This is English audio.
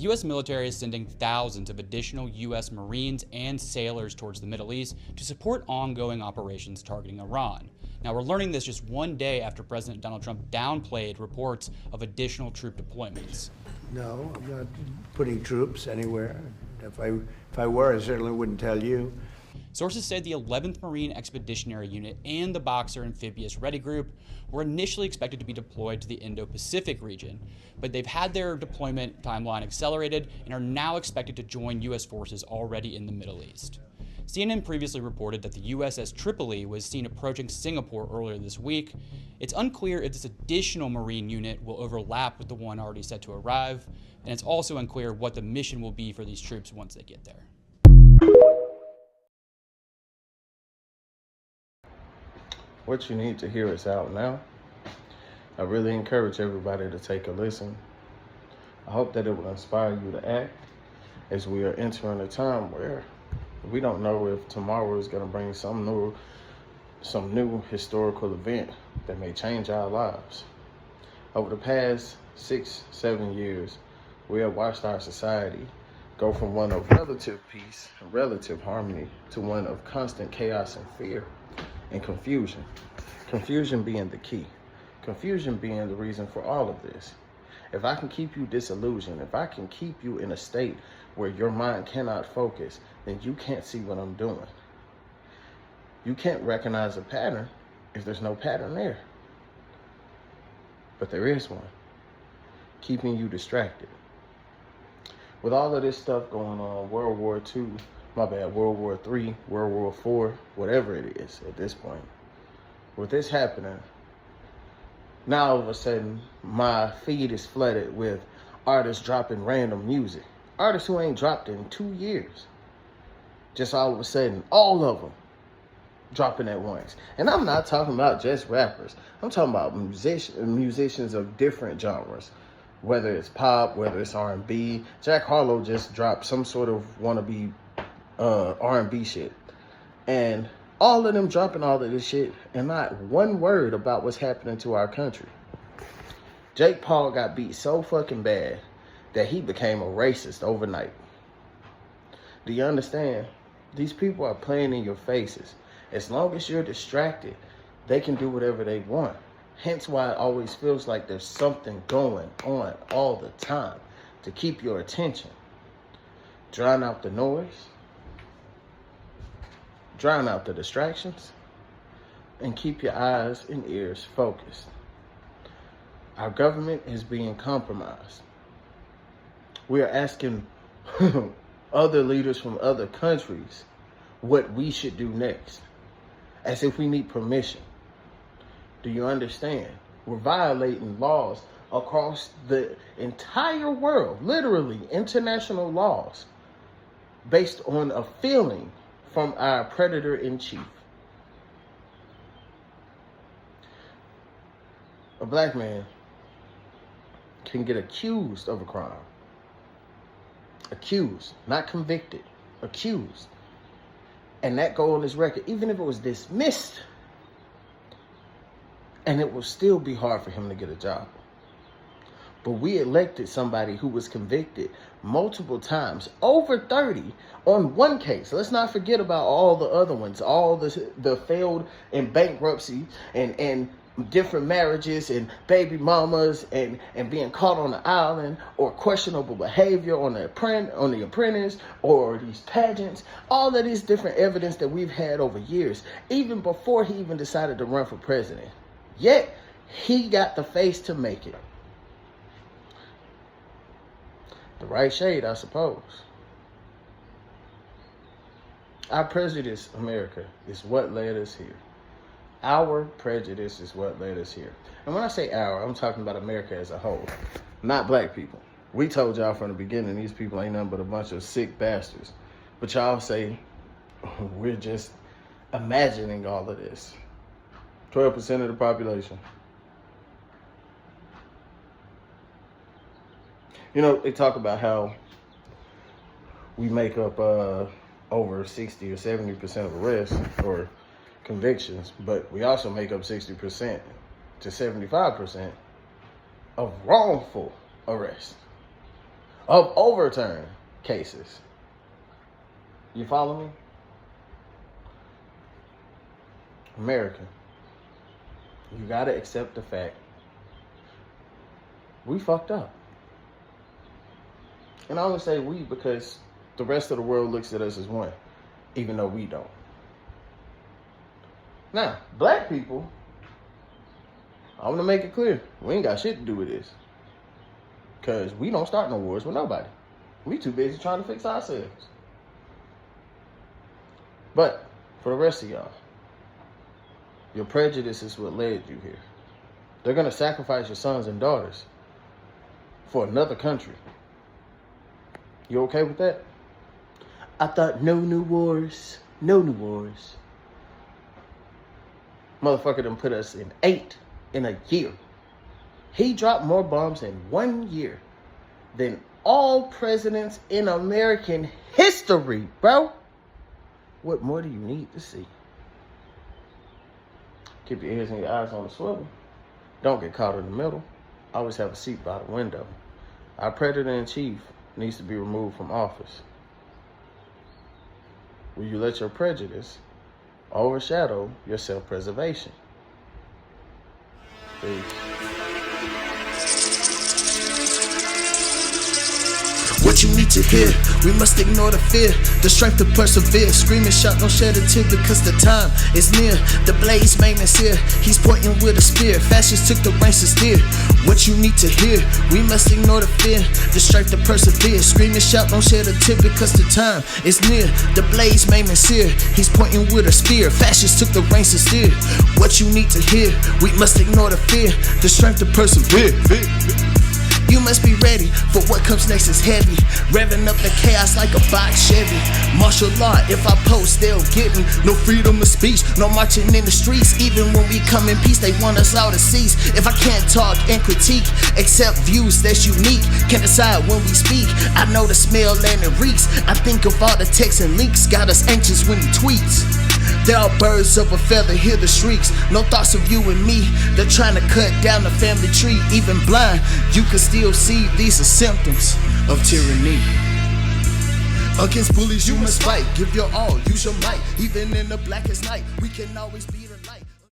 U.S. military is sending thousands of additional U.S. Marines and sailors towards the Middle East to support ongoing operations targeting Iran. Now, we're learning this just one day after President Donald Trump downplayed reports of additional troop deployments. No, I'm not putting troops anywhere. If I were, I certainly wouldn't tell you. Sources say the 11th Marine Expeditionary Unit and the Boxer Amphibious Ready Group were initially expected to be deployed to the Indo-Pacific region, but they've had their deployment timeline accelerated and are now expected to join U.S. forces already in the Middle East. CNN previously reported that the USS Tripoli was seen approaching Singapore earlier this week. It's unclear if this additional Marine unit will overlap with the one already set to arrive, and it's also unclear what the mission will be for these troops once they get there. What you need to hear is out now. I really encourage everybody to take a listen. I hope that it will inspire you to act, as we are entering a time where we don't know if tomorrow is going to bring some new historical event that may change our lives. Over the past 6-7 years, we have watched our society go from one of relative peace and relative harmony to one of constant chaos and fear and confusion. Confusion being the key. Confusion being the reason for all of this. If I can keep you disillusioned, if I can keep you in a state where your mind cannot focus, then you can't see what I'm doing. You can't recognize a pattern if there's no pattern there. But there is one, keeping you distracted. With all of this stuff going on, World War II, World War III, World War IV, whatever it is at this point, with this happening, now all of a sudden, my feed is flooded with artists dropping random music. Artists who ain't dropped in 2 years. Just all of a sudden, all of them dropping at once. And I'm not talking about just rappers. I'm talking about musicians of different genres. Whether it's pop, whether it's R&B. Jack Harlow just dropped some sort of wannabe R&B shit. And all of them dropping all of this shit and not one word about what's happening to our country. Jake Paul got beat so fucking bad that he became a racist overnight. Do you understand? These people are playing in your faces. As long as you're distracted, they can do whatever they want. Hence why it always feels like there's something going on all the time to keep your attention. Drown out the noise. Drown out the distractions. And keep your eyes and ears focused. Our government is being compromised. We are asking other leaders from other countries what we should do next, as if we need permission. Do you understand? We're violating laws across the entire world, literally international laws, based on a feeling from our predator in chief. A black man can get accused of a crime. Accused, not convicted, accused. And that go on his record, even if it was dismissed, and it will still be hard for him to get a job. But we elected somebody who was convicted multiple times, over 30 on one case. Let's not forget about all the other ones, all the failed in bankruptcy and different marriages and baby mamas and being caught on the island, or questionable behavior on the apprentice, or these pageants, all of these different evidence that we've had over years, even before he even decided to run for president. Yet he got the face to make it. The right shade, I suppose. Our prejudice, America, is what led us here. Our prejudice is what led us here. And when I say our, I'm talking about America as a whole, not black people. We told y'all from the beginning, these people ain't nothing but a bunch of sick bastards. But y'all say we're just imagining all of this. 12% of the population. You know, they talk about how we make up over 60 or 70% of arrests or convictions, but we also make up 60% to 75% of wrongful arrests. of overturned cases. You follow me? American, you gotta accept the fact we fucked up. And I only say we because the rest of the world looks at us as one, even though we don't. Now, black people, I want to make it clear, we ain't got shit to do with this. Because we don't start no wars with nobody. We too busy trying to fix ourselves. But for the rest of y'all, your prejudice is what led you here. They're going to sacrifice your sons and daughters for another country. You okay with that? I thought no new wars, no new wars. Motherfucker done put us in 8 in a year. He dropped more bombs in 1 year than all presidents in American history, bro. What more do you need to see? Keep your ears and your eyes on the swivel. Don't get caught in the middle. Always have a seat by the window. Our predator-in-chief needs to be removed from office. Will you let your prejudice overshadow your self-preservation? Peace. What you need to hear, we must ignore the fear, the strength to persevere. Screaming, shout, don't shed a tear because the time is near. The blaze maintenance here, he's pointing with a spear. Fascists took the reins to steer. What you need to hear, we must ignore the fear, the strength to persevere. Screaming, shout, don't shed a tear because the time is near. The blaze maintenance here, he's pointing with a spear. Fascists took the reins to steer. What you need to hear, we must ignore the fear, the strength to persevere. You must be ready for what comes next is heavy. Revving up the chaos like a box Chevy. Martial law, if I post, they'll get me. No freedom of speech, no marching in the streets. Even when we come in peace, they want us all to cease. If I can't talk and critique, accept views that's unique, can't decide when we speak. I know the smell and it reeks. I think of all the texts and leaks, got us anxious when he tweets. There are birds of a feather, hear the shrieks. No thoughts of you and me. They're trying to cut down the family tree. Even blind, you can still see these are symptoms of tyranny. Against bullies you must fight. Give your all, use your might. Even in the blackest night, we can always be